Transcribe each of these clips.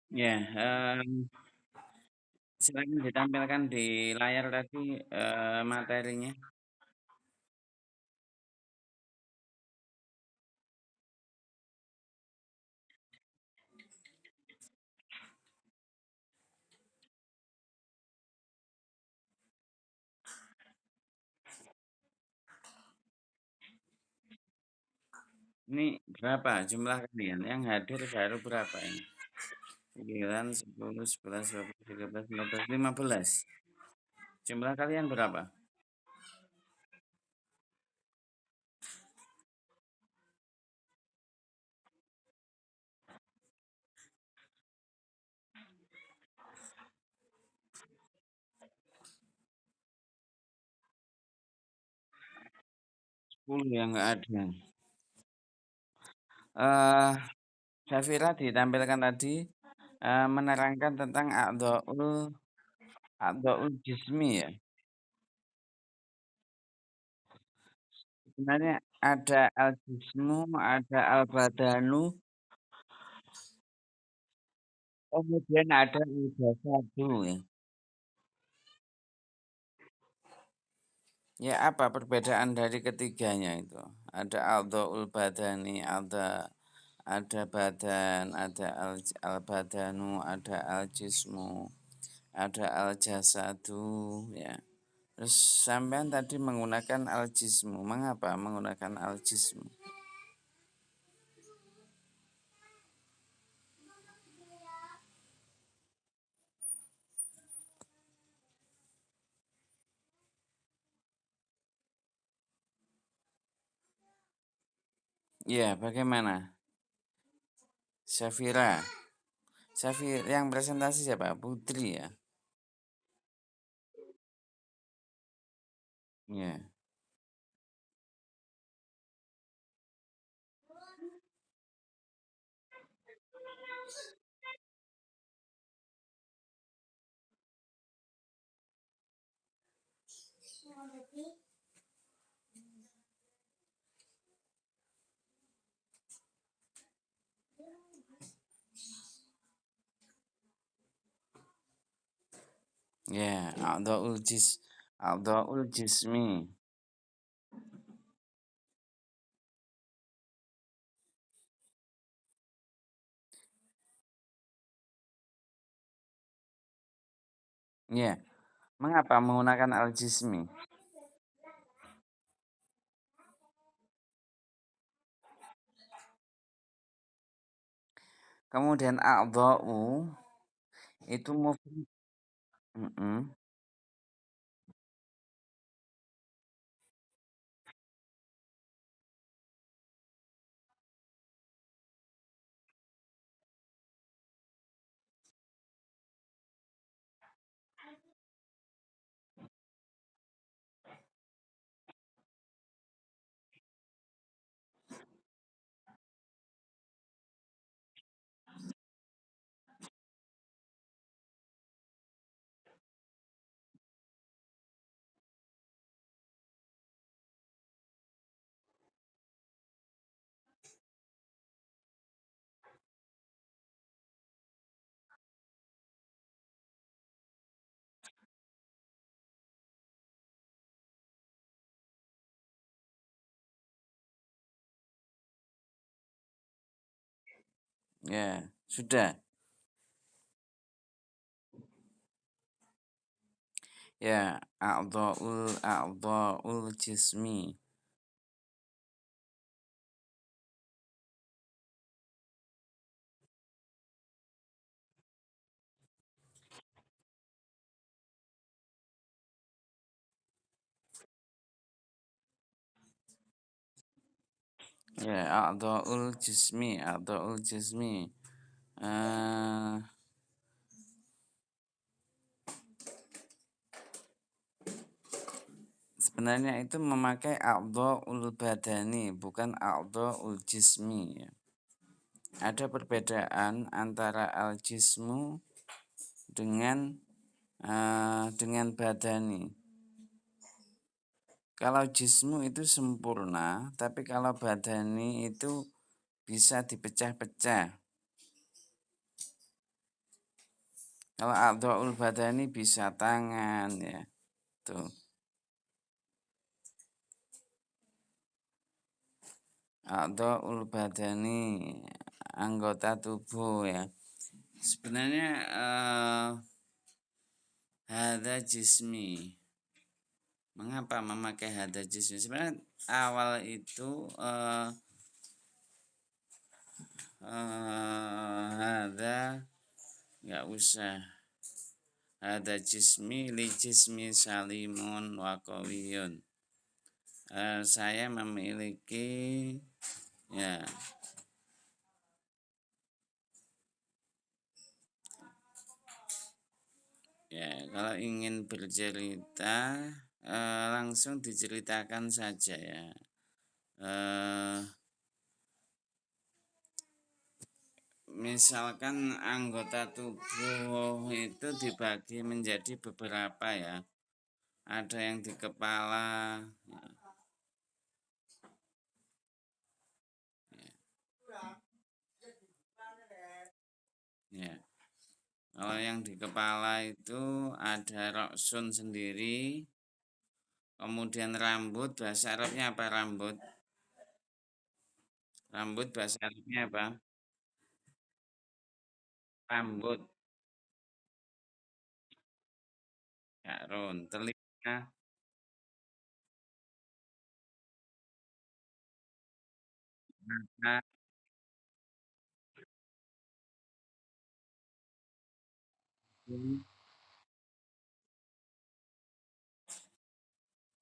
Ya, silakan ditampilkan di layar tadi materinya. Ini berapa jumlah kalian yang hadir baru berapa ini? 9, 10, 11, 12, 13, 14, 15. Jumlah kalian berapa? Sepuluh yang nggak ada. Eh, Syafira ditampilkan tadi menerangkan tentang a'dhaul jismi ya. Sebenarnya ada al-jismu, ada al-badanu, kemudian ada al-jasadu ya. Ya apa perbedaan dari ketiganya itu? Ada a'dhaul badani, ada badan, ada al-badanu, ada al-jismu, ada al-jasadu ya. Terus sampean tadi menggunakan al-jismu. Mengapa menggunakan al-jismu? Ya, bagaimana? Syafira. Yang presentasi siapa? Putri ya. Ya. Ya, a'dhaul jismi. Ya. Mengapa menggunakan al-jismi? Kemudian a'dha'u itu mufrad. Ya, sudah. Ya, a'dhaul jismi. Ya, a'dhaul jismi. Eh, sebenarnya itu memakai a'dhaul badani, bukan a'dhaul jismi ya. ada perbedaan antara al-jismu dengan badani. Kalau jismu itu sempurna, tapi kalau badani itu bisa dipecah-pecah. Kalau a'dha'ul badani bisa tangan ya. Tuh. A'dha'ul badani, anggota tubuh ya. Sebenarnya hadza jismi. Mengapa memakai hadza jismi? Sebenarnya awal itu hadza nggak usah. Hadza jismi li jismi salimun wa qawiyun. Saya memiliki ya kalau ingin bercerita langsung diceritakan saja ya. Misalkan anggota tubuh itu dibagi menjadi beberapa ya. Ada yang di kepala. Ya. Kalau yang di kepala itu ada roksun sendiri. Kemudian rambut, bahasa Arabnya apa rambut? Rambut bahasa Arabnya apa? Rambut. Ya, telinga, mata,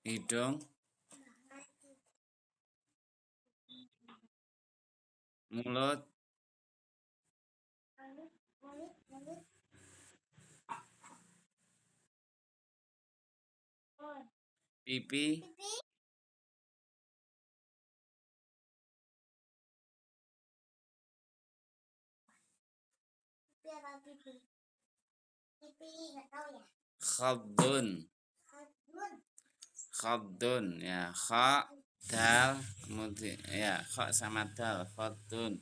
hidung, mulut, pipi, khaddun, khaddun ya, kha, dal, kemudian ya, kha sama dal, khaddun.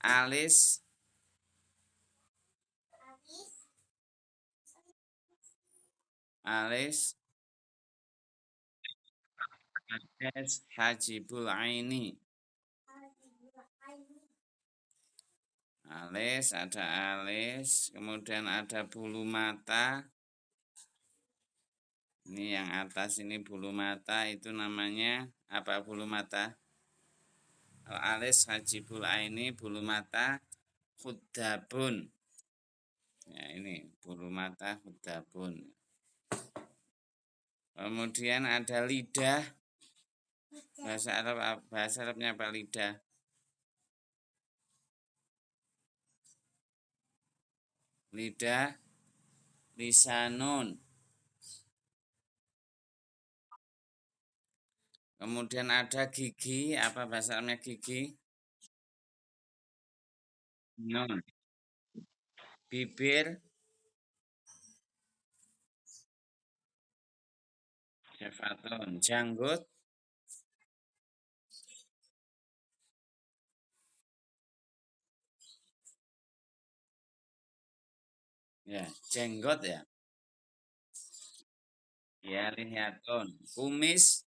Alis, alis, alis, hajibul aini. Alis, ada alis, kemudian ada bulu mata. Ini yang atas ini bulu mata, itu namanya apa bulu mata? Kalau alis hajibul aini bulu mata khudabun. Ya ini bulu mata khudabun. Kemudian ada lidah. Bahasa Arabnya apa lidah? Lidah lisanun. Kemudian ada gigi, apa bahasa Arabnya gigi? Non. Bibir syafatun. Janggut ya, jenggot ya. Ya, lihatun. Kumis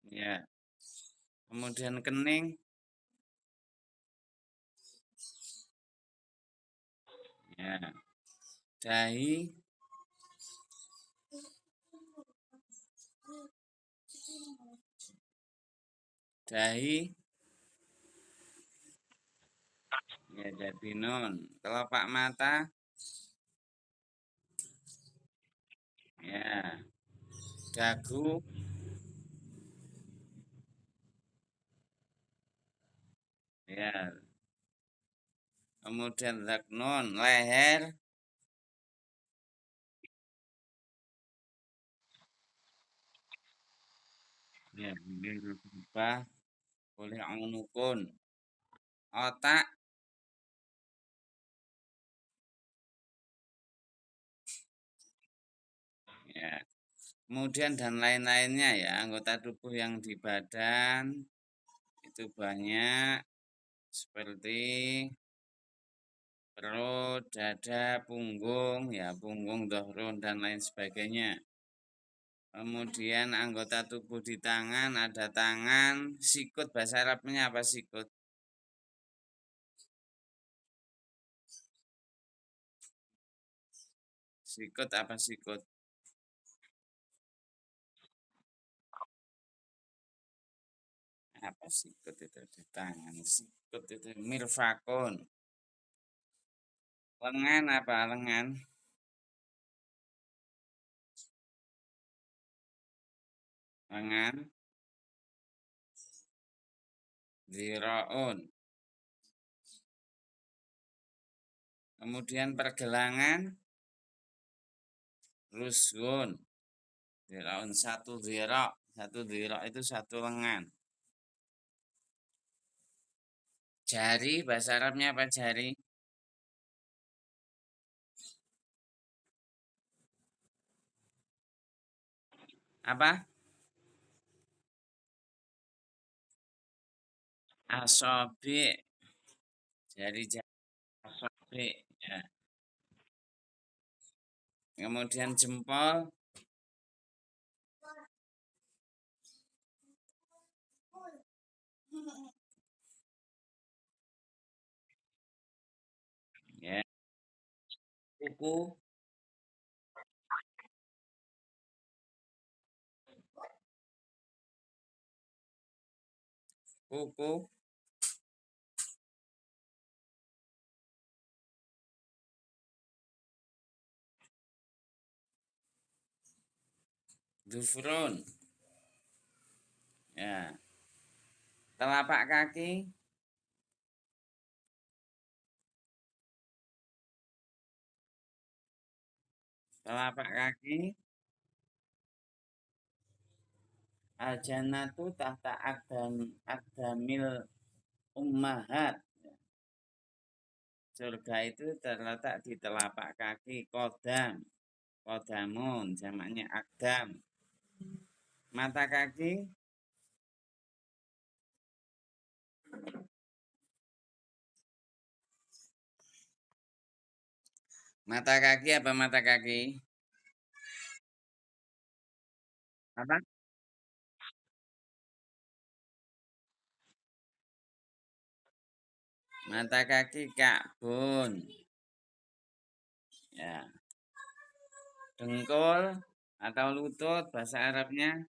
ya. Kemudian kening ya. Dahi dahi ya jadi non. Kelopak mata ya. Dagu ya. Kemudian zaknon leher Ya, ini berubah oleh unukun. Otak, ya. Kemudian dan lain-lainnya ya, anggota tubuh yang di badan itu banyak seperti perut, dada, punggung, ya punggung, dohrun dan lain sebagainya. Kemudian anggota tubuh di tangan ada tangan, sikut bahasa Arabnya apa sikut? Sikut apa sikut? Apa sikut itu di tangan? Sikut itu mirfakun. Lengan apa lengan? Lengan, ziraun. Kemudian pergelangan, rusgun. Ziraun satu zira. Satu zira itu satu lengan. Jari, bahasa Arabnya apa jari? Apa? Asobi. Jari-jari asobi. Ya. Kemudian jempol, ya. Kuku, kuku, dufrun. Ya. Telapak kaki, telapak kaki. Al-jannatu tahta akdamil ummahat. Surga itu terletak di telapak kaki kodam. Kodamun, jamaknya akdam. Mata kaki, mata kaki apa mata kaki? Apa? Mata kaki Ka'bun. Ya. Dengkul atau lutut bahasa Arabnya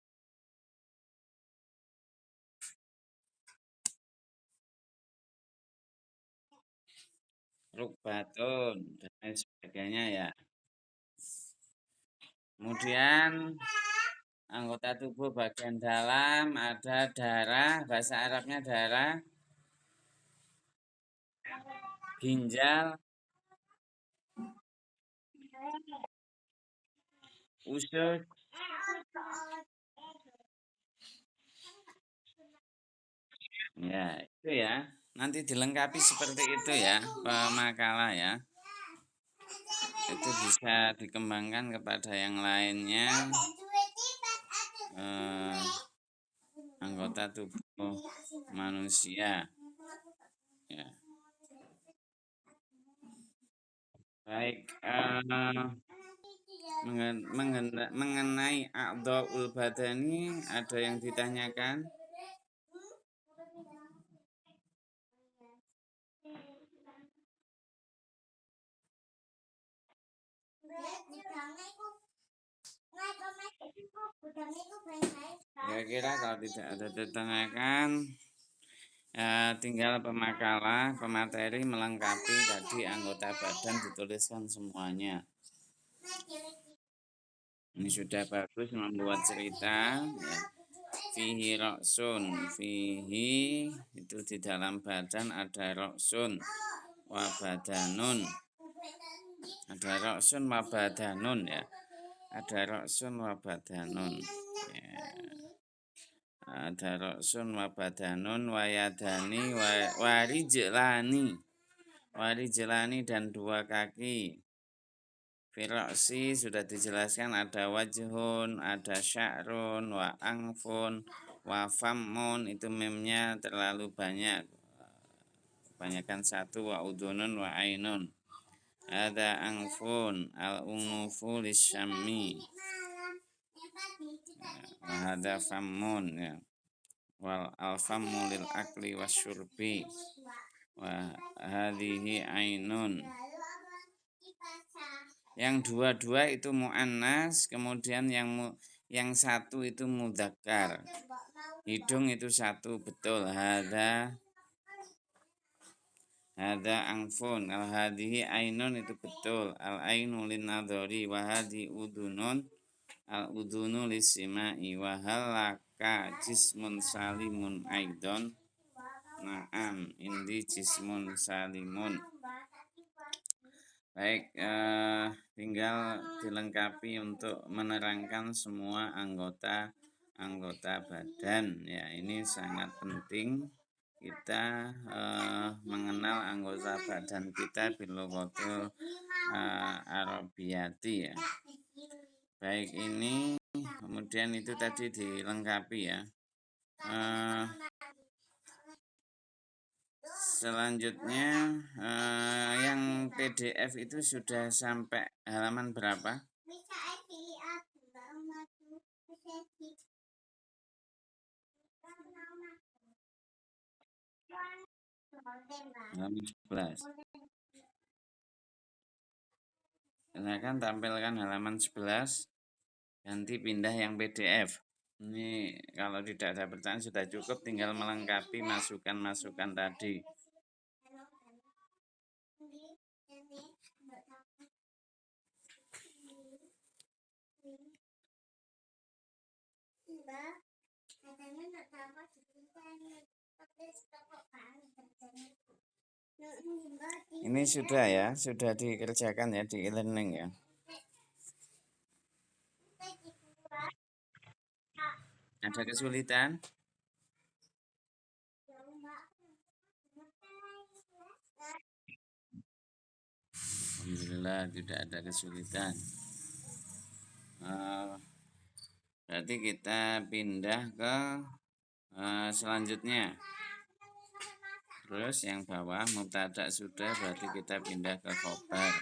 rukbatun dan lain sebagainya ya. Kemudian anggota tubuh bagian dalam ada darah, bahasa Arabnya darah, ginjal, usus. Ya, itu ya. Nanti dilengkapi seperti itu ya, pemakalah ya. Itu bisa dikembangkan kepada yang lainnya. Eh, Anggota tubuh manusia. Ya. Baik, mengenai a'dha'ul badani ada yang ditanyakan? Kira-kira kalau tidak ada ditanyakan, tinggal pemakalah, pemateri melengkapi tadi anggota badan dituliskan semuanya. Ini sudah bagus membuat cerita. Ya. Fihi roksun, fihi itu di dalam badan ada roksun, wabadanun, ada roksun wabadanun ya, ada roksun wabadanun. Ya. Ada roksun wa badanun wa yadani warijlani. Warijlani dan dua kaki. Firoksi sudah dijelaskan ada wajhun, ada sya'run, wa angfun, wa fammun. Itu memnya terlalu banyak. Kebanyakan satu, wa udunun, wa ainun. Ada angfun, al-unufu lisyami. Wa hada fammun ya. Wal alfamu lil akli wasyurbi. Wa hadhihi ainun. Yang dua-dua itu muannas, kemudian yang satu itu mudzakkar. Hidung itu satu betul. Hada angfun. Al hadhihi ainun itu betul. Al ainu lin nadhari wa hadhi udunun. Al udunu lisimai wa halaka jismun salimun aidon. Naam, indi jismun salimun. Baik, tinggal dilengkapi untuk menerangkan semua anggota badan. Ya, ini sangat penting kita mengenal anggota badan kita bilughatil arabiyati ya. Baik, ini kemudian itu tadi dilengkapi ya. Selanjutnya yang PDF itu sudah sampai halaman berapa? Halaman 11. Silakan tampilkan halaman 11. Ganti pindah yang PDF. Ini kalau tidak ada pertanyaan sudah cukup, tinggal melengkapi masukan-masukan tadi. Ini sudah ya, sudah dikerjakan ya di e-learning ya. Ada kesulitan? Alhamdulillah tidak ada kesulitan. Berarti kita pindah ke selanjutnya. Terus yang bawah mubtada sudah, berarti kita pindah ke khobar.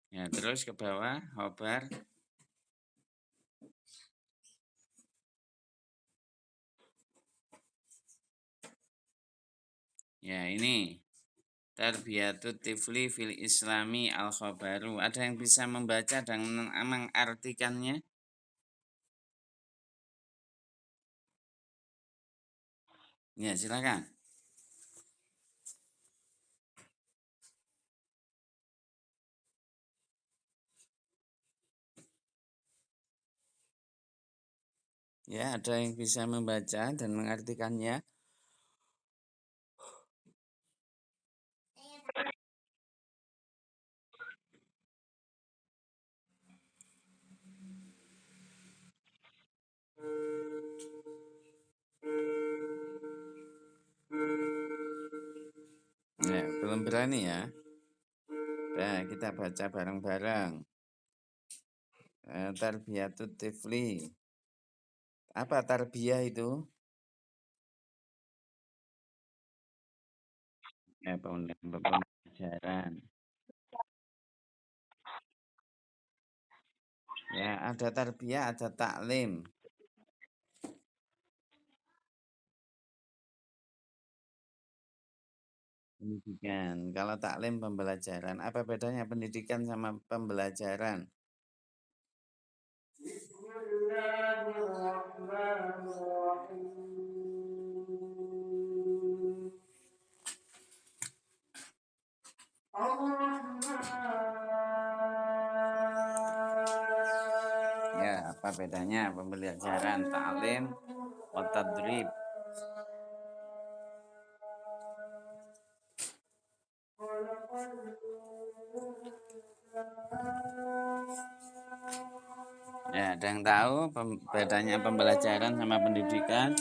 Ya, terus ke bawah khobar. Ya, ini Tarbiyatut tifli fil islami al khobaru. Ada yang bisa membaca dan mengartikannya? Ya, silakan. Ya, ada yang bisa membaca dan mengartikannya? Ya, belum berani ya. Nah, kita baca bareng-bareng. Tarbiyatut tifli. Apa tarbiyah itu? Ya, pembelajaran. Ya, ada tarbiyah, ada taklim. Pendidikan. Kalau taklim pembelajaran, apa bedanya pendidikan sama pembelajaran? Ya, apa bedanya pembelajaran taklim wa tadrib? Ya, ada yang tahu bedanya pembelajaran sama pendidikan?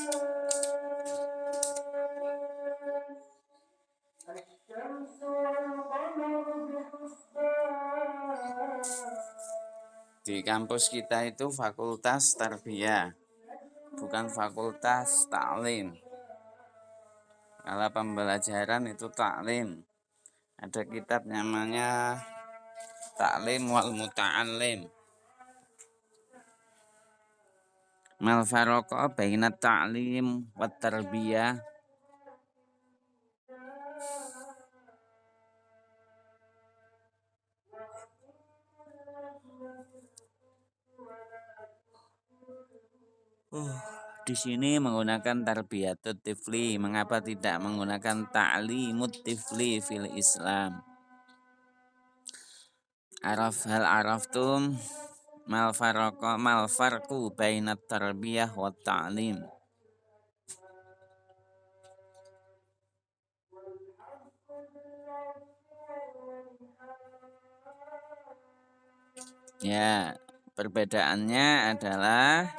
Di kampus kita itu fakultas tarbiyah, bukan fakultas taklim. Kalau pembelajaran itu taklim. Ada kitab namanya Taklim wal Muta'allim. Mal faraqah baina ta'lim wat tarbiyah. Di sini menggunakan tarbiyatut tifli. Mengapa tidak menggunakan ta'limut tifli fil Islam? Hal araftum mal farqu bainat tarbiyah wat ta'lim. Ya, perbedaannya adalah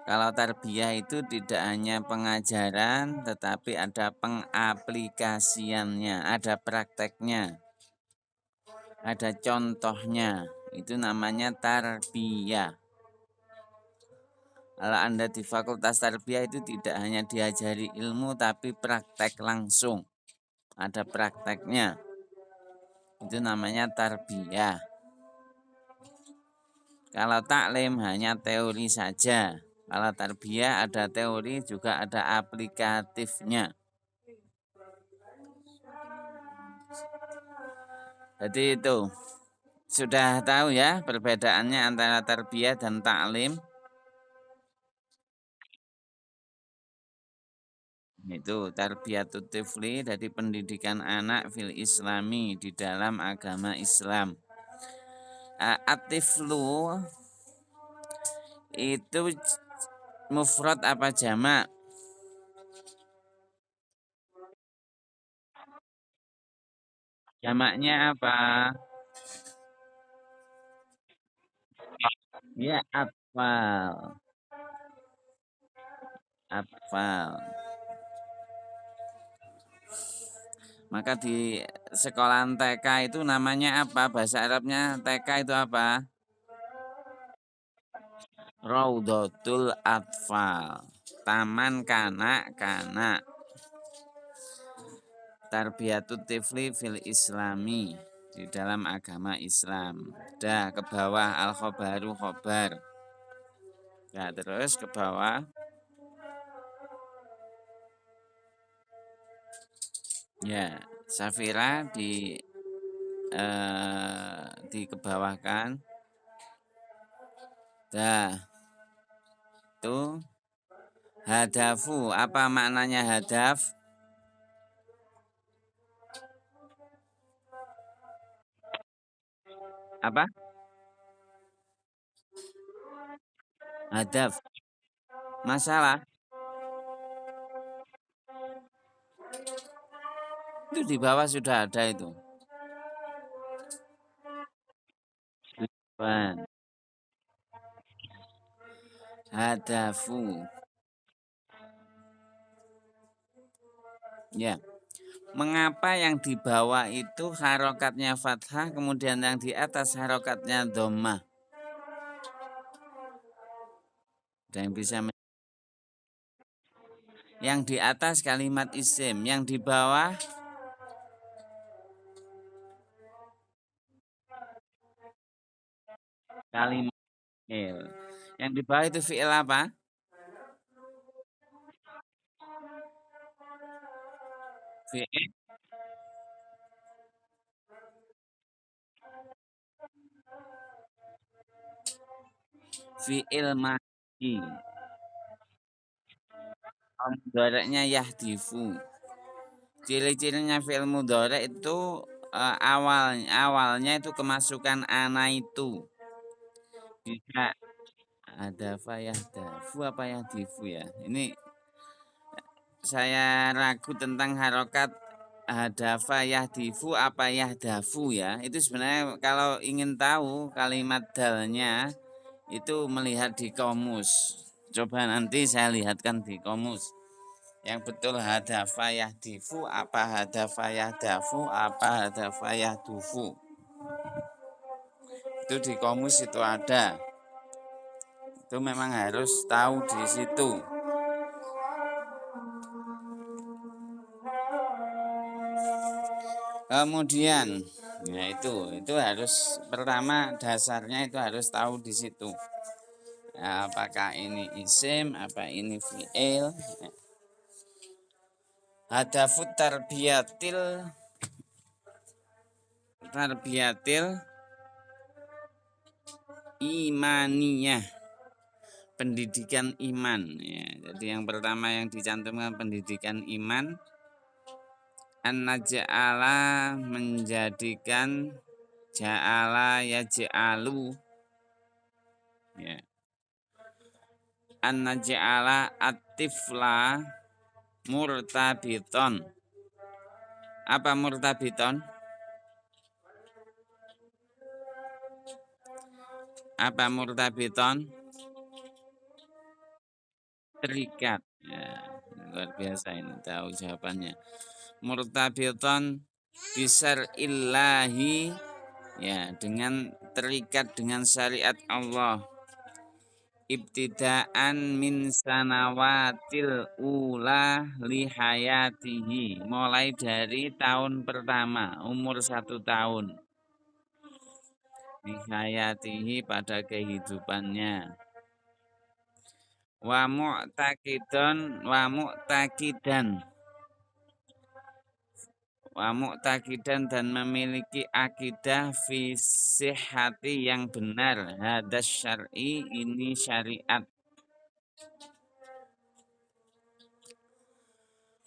kalau tarbiyah itu tidak hanya pengajaran, tetapi ada pengaplikasiannya, ada prakteknya, ada contohnya. Itu namanya tarbiyah. Kalau Anda di fakultas tarbiyah itu tidak hanya diajari ilmu, tapi praktek langsung. Ada prakteknya. Itu namanya tarbiyah. Kalau taklim hanya teori saja. Kalau tarbiyah ada teori juga ada aplikatifnya. Jadi itu sudah tahu ya perbedaannya antara tarbiyah dan taklim. Itu tarbiyatut tifli dari pendidikan anak fil islami di dalam agama Islam. At-tiflu itu mufrad apa jamak? Jamaknya apa? Ya, atfal. Atfal. Maka di sekolah TK itu namanya apa? Bahasa Arabnya TK itu apa? Raudhatul Atfal. Taman kanak-kanak. Tarbiyatut tifli fil islami di dalam agama Islam. Dah ke bawah al-khobaru khobar. Nah, terus ke bawah. Ya, Safira dikebawahkan. Dah. Tuh. Hadafu, apa maknanya hadaf? Apa? Hadaf. Masalah. Itu di bawah sudah ada itu. Tujuan. Hadafu. Ya. Mengapa yang di bawah itu harokatnya fathah, kemudian yang di atas harokatnya dhammah? Ada yang bisa yang di atas kalimat isim, yang di bawah kalimat fi'il. Yang di bawah itu fi'il apa? Fi'il fi'il madhi. Mudhari'nya yahdifu. Ciri-cirinya fi'il mudhari' itu awalnya itu kemasukan ana itu. Bisa ada yahdafu apa yahdifu ya. Ini saya ragu tentang harokat hadafa yahdifu apa yahdafu ya. Itu sebenarnya kalau ingin tahu kalimat dalnya itu melihat di kamus. Coba nanti saya lihatkan di kamus. Yang betul hadafa yahdifu apa hadafa yahdafu apa hadafa yahdufu. Itu di kamus itu ada. Itu memang harus tahu di situ. Kemudian, ya itu harus pertama dasarnya itu harus tahu di situ. Apakah ini isim, apa ini fi'il? Hadafut tarbiyatil imaniyah, pendidikan iman ya. Jadi yang pertama yang dicantumkan pendidikan iman. An-naj'ala menjadikan, ja'ala yaj'alu ya. An-naj'ala at-tifla murtabiton. Apa murtabiton? Apa murtabiton? Terikat ya, luar biasa ini tahu jawabannya. Murtabiton bisar illahi ya, dengan terikat dengan syariat Allah. Ibtidaan min sanawatil ula lihayatihi, mulai dari tahun pertama umur 1 tahun lihayatihi pada kehidupannya. Wa mu'taqidan dan memiliki akidah fi sihhati yang benar, hadas syar'i ini syariat.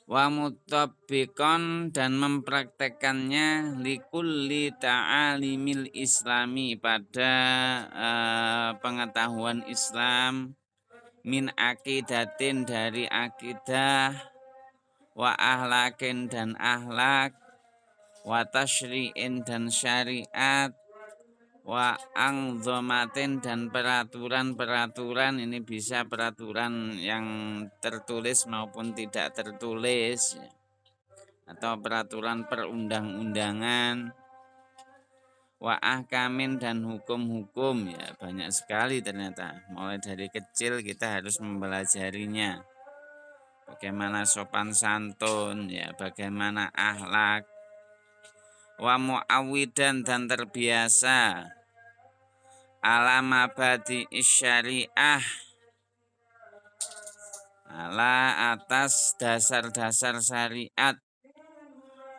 Wa mutabbiqan dan mempraktekannya likulli ta'alimil islami pada pengetahuan Islam, min akidatin dari akidah, wa ahlakin dan ahlak, wa tasyri'in dan syariat, wa angzomatin dan peraturan-peraturan. Ini bisa peraturan yang tertulis maupun tidak tertulis atau peraturan perundang-undangan, wa ahkamin dan hukum-hukum ya, banyak sekali ternyata. Mulai dari kecil kita harus mempelajarinya. Bagaimana sopan santun ya, bagaimana akhlak. Wa mu'awwidan dan terbiasa ala mabadi syariah, ala atas dasar-dasar syariat.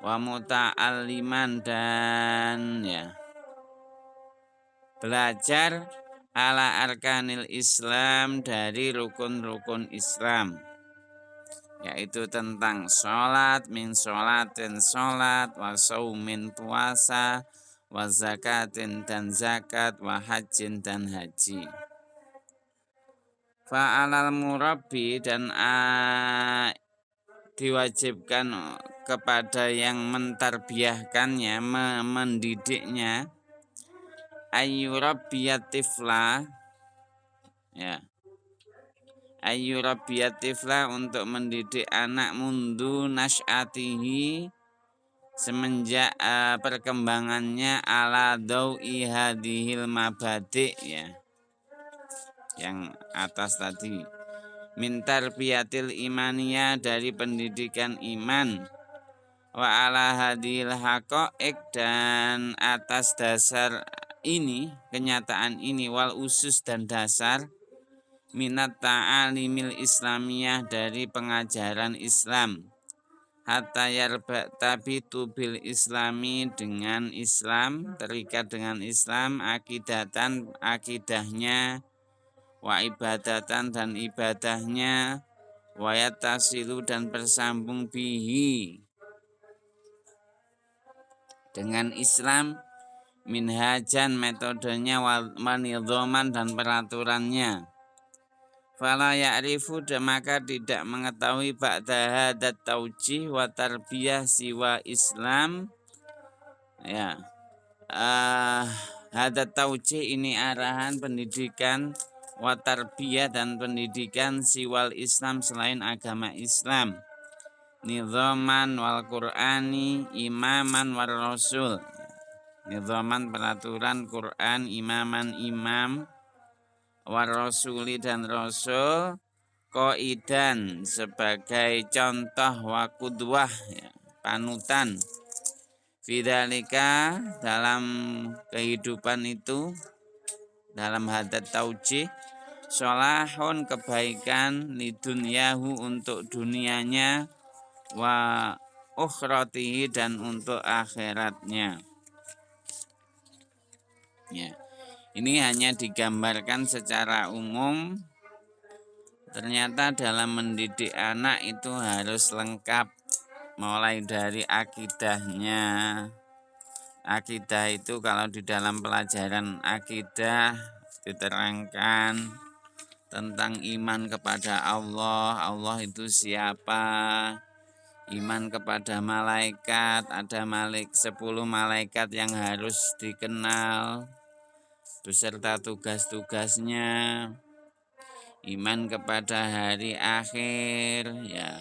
Wa muta'alliman dan ya belajar ala arkanil Islam dari rukun-rukun Islam, yaitu tentang sholat, min sholatin sholat, wa saumin puasa, wa zakatin dan zakat, wa hajin dan haji. Fa'alal murabbi dan diwajibkan kepada yang mentarbiyahkannya, mendidiknya, ayyurabbiyatifla ya, ayyurabbiyatifla untuk mendidik anak mundu nasyatihi semenjak perkembangannya ala dawi hadhil mabadi ya, yang atas tadi, min tarbiyatil imaniyah dari pendidikan iman, wa ala hadhil haqaiq dan atas dasar ini, kenyataan ini, wal usus dan dasar, minat ta'alimil islamiyah dari pengajaran Islam, hatta yartabitu bil islami dengan Islam, terikat dengan Islam, akidatan akidahnya, wa ibadatan dan ibadahnya, wa yatasilu dan bersambung bihi dengan Islam, minhajan metodenya, wa nidhaman dan peraturannya. Fala ya'rifu maka tidak mengetahui ba'da hadat taujih wa tarbiyah siwa Islam. Ya. Hadat taujih ini arahan pendidikan wa tarbiyah dan pendidikan siwal Islam selain agama Islam. Nidhaman wal Qur'ani imaman war rasul. Nidhaman peraturan Quran, imaman imam, war rasuli dan rasul, qaidan sebagai contoh wa qudwah ya, panutan. Fidzalika dalam kehidupan itu, dalam hadat taujih, sholahun kebaikan lidunyahu untuk dunianya, wa ukhratihi dan untuk akhiratnya. Ya. Ini hanya digambarkan secara umum. Ternyata dalam mendidik anak itu harus lengkap, mulai dari akidahnya. Akidah itu kalau di dalam pelajaran akidah diterangkan tentang iman kepada Allah, Allah itu siapa, iman kepada malaikat, ada 10 malaikat yang harus dikenal beserta tugas-tugasnya, iman kepada hari akhir, ya,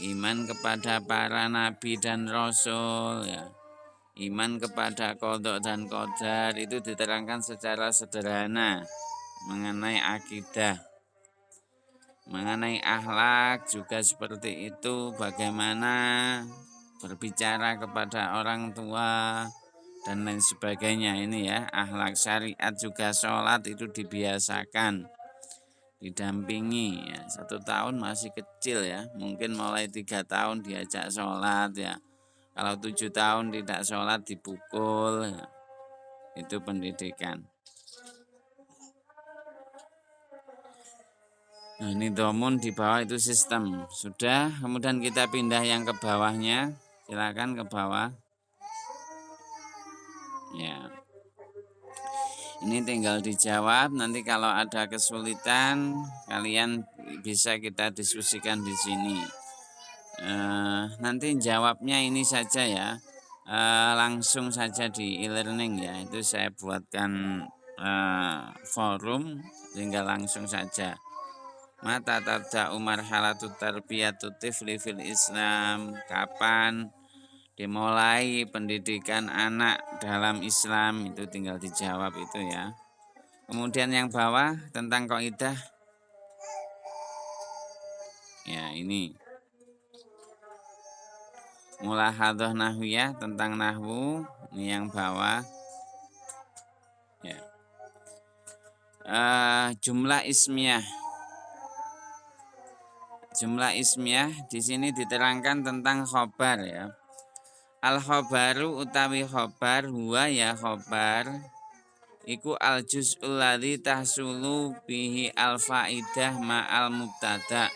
iman kepada para nabi dan rasul, ya, iman kepada qadha dan qadar, itu diterangkan secara sederhana mengenai akidah. Mengenai akhlak juga seperti itu, bagaimana berbicara kepada orang tua dan lain sebagainya. Ini ya, akhlak syariat juga sholat itu dibiasakan, didampingi ya. 1 tahun masih kecil ya, mungkin mulai 3 tahun diajak sholat ya. Kalau 7 tahun tidak sholat dipukul ya. Itu pendidikan. Nah, ini domun di bawah itu sistem. Sudah, kemudian kita pindah yang ke bawahnya. Silakan ke bawah. Ya. Ini tinggal dijawab. Nanti kalau ada kesulitan, kalian bisa kita diskusikan di sini. Nanti jawabnya ini saja ya. Langsung saja di e-learning ya. Itu saya buatkan forum, tinggal langsung saja. Mata tabda'u marhalatut tarbiyatut tifli fil Islam. Kapan dimulai pendidikan anak dalam Islam, itu tinggal dijawab itu ya. Kemudian yang bawah tentang kaidah. Ya, ini mulahadhah nahwiyah tentang nahwu, ini yang bawah. Ya. Jumlah ismiyah. Jumlah ismiyah di sini diterangkan tentang khobar ya. Al khobaru utawi khobar, huwa ya khobar, iku al juz'ul ladzi tahsulu bihi al faidah ma'al mubtada.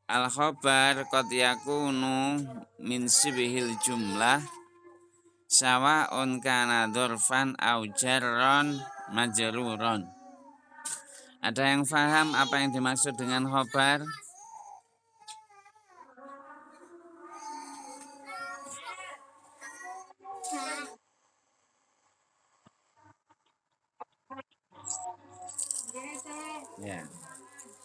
Al khobar qad yakunu min sibhil jumlah sawa'un kana dzarfan au jarron majruron. Ada yang paham apa yang dimaksud dengan khobar? Ya.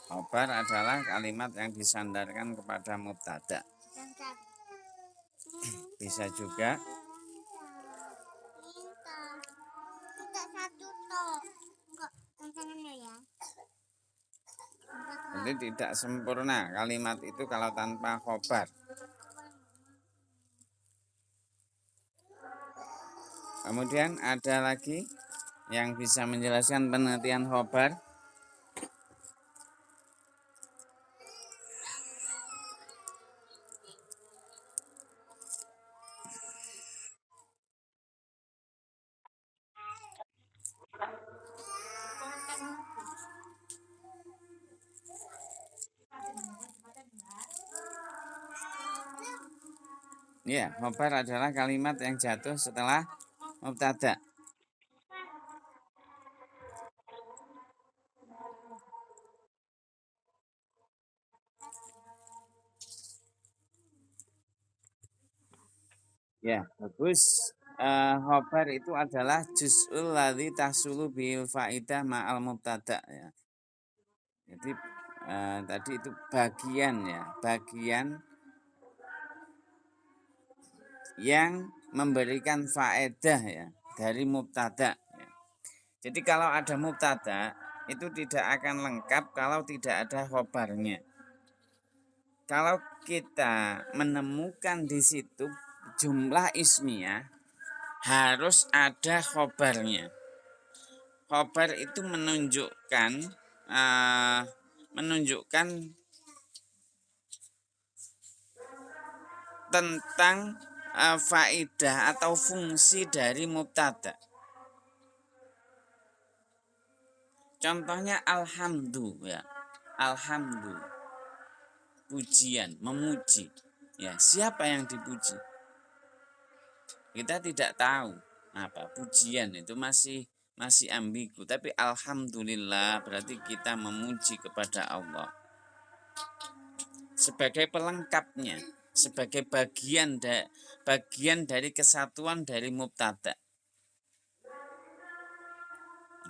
Khobar adalah kalimat yang disandarkan kepada mubtada. Bisa juga jadi tidak sempurna kalimat itu kalau tanpa khobar. Kemudian ada lagi yang bisa menjelaskan pengertian khobar. Ya, khobar adalah kalimat yang jatuh setelah mubtada. Ya, bagus. Khobar itu adalah juz'ul ladzi tahsulu bil faidah ma'al mubtada ya. Jadi tadi itu bagian ya, bagian yang memberikan faedah ya dari mubtada ya. Jadi kalau ada mubtada itu tidak akan lengkap kalau tidak ada khobarnya. Kalau kita menemukan di situ jumlah ismiyah harus ada khobarnya. Khobar itu menunjukkan tentang faidah atau fungsi dari mubtada. Contohnya alhamdu ya. Alhamdu. Pujian, memuji. Ya, siapa yang dipuji? Kita tidak tahu apa pujian itu masih ambigu, tapi alhamdulillah berarti kita memuji kepada Allah sebagai pelengkapnya, sebagai bagian dari kesatuan dari mubtada.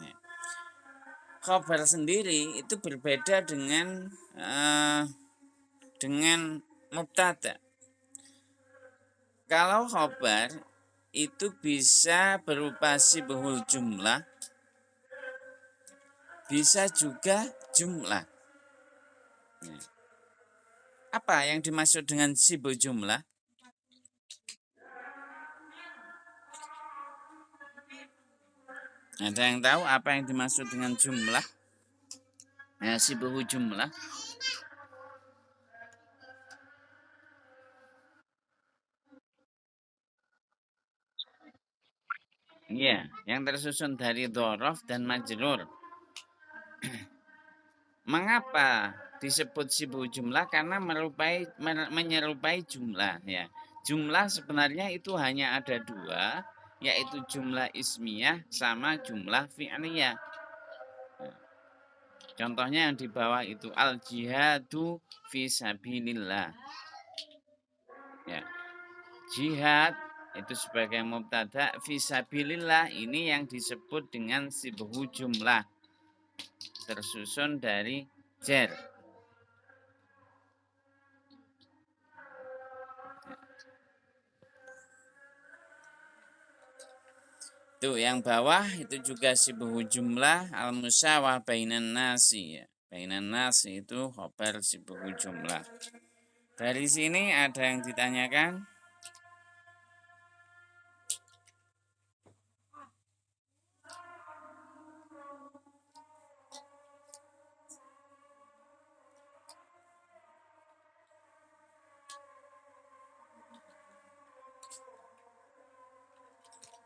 Nah, khobar sendiri itu berbeda dengan mubtada. Kalau khobar itu bisa berupa sibhul jumlah, bisa juga jumlah. Nah, apa yang dimaksud dengan sibhul jumlah? Ada yang tahu apa yang dimaksud dengan jumlah? Nah, sibhul jumlah. Iya, yang tersusun dari dzaraf dan majrur. Mengapa disebut sibhul jumlah? Karena menyerupai jumlah ya. Jumlah sebenarnya itu hanya ada dua, yaitu jumlah ismiyah sama jumlah fi'liyah. Contohnya yang di bawah itu al jihadu fi sabilillah. Ya. Jihad itu sebagai mubtada, fi sabilillah ini yang disebut dengan sibhu jumlah, tersusun dari jar. Tuh yang bawah itu juga sibhu jumlah al musawah bainan nasi ya. Bainan nasi itu khobar sibhu jumlah. Dari sini ada yang ditanyakan?